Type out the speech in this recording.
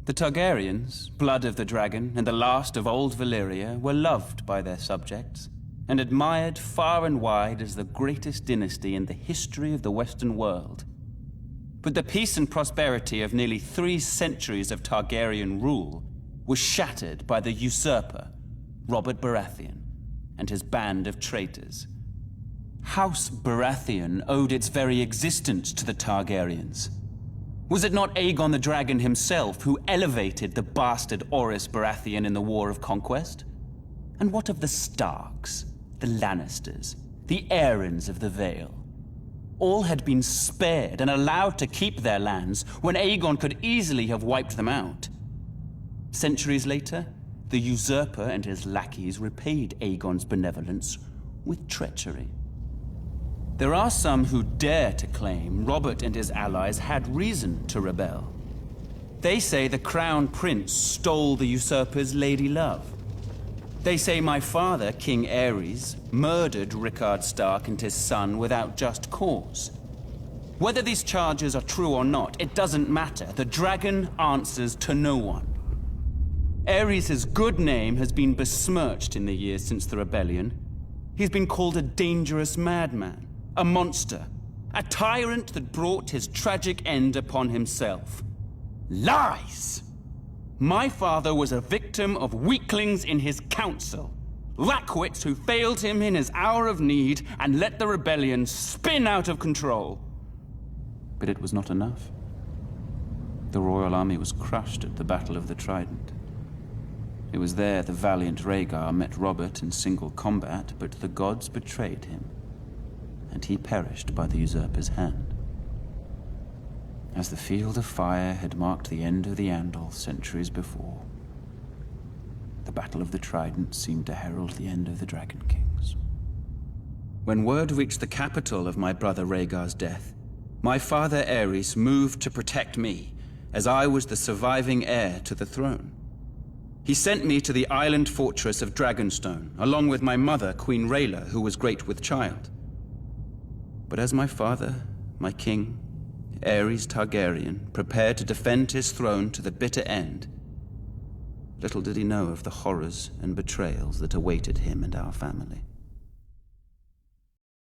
The Targaryens, blood of the dragon and the last of old Valyria, were loved by their subjects and admired far and wide as the greatest dynasty in the history of the Western world. But the peace and prosperity of nearly 3 centuries of Targaryen rule was shattered by the usurper, Robert Baratheon, and his band of traitors. House Baratheon owed its very existence to the Targaryens. Was it not Aegon the Dragon himself who elevated the bastard Orys Baratheon in the War of Conquest? And what of the Starks, the Lannisters, the Aarons of the Vale? All had been spared and allowed to keep their lands when Aegon could easily have wiped them out. Centuries later, the usurper and his lackeys repaid Aegon's benevolence with treachery. There are some who dare to claim Robert and his allies had reason to rebel. They say the Crown Prince stole the usurper's lady love. They say my father, King Aerys, murdered Rickard Stark and his son without just cause. Whether these charges are true or not, it doesn't matter. The dragon answers to no one. Aerys' good name has been besmirched in the years since the rebellion. He's been called a dangerous madman, a monster, a tyrant that brought his tragic end upon himself. Lies! My father was a victim of weaklings in his council, lackwits who failed him in his hour of need and let the rebellion spin out of control. But it was not enough. The royal army was crushed at the Battle of the Trident. It was there the valiant Rhaegar met Robert in single combat, but the gods betrayed him, and he perished by the usurper's hand. As the Field of Fire had marked the end of the Andal centuries before, the Battle of the Trident seemed to herald the end of the Dragon Kings. When word reached the capital of my brother Rhaegar's death, my father Aerys moved to protect me, as I was the surviving heir to the throne. He sent me to the island fortress of Dragonstone, along with my mother, Queen Rhaela, who was great with child. But as my father, my king, Aerys Targaryen, prepared to defend his throne to the bitter end, little did he know of the horrors and betrayals that awaited him and our family.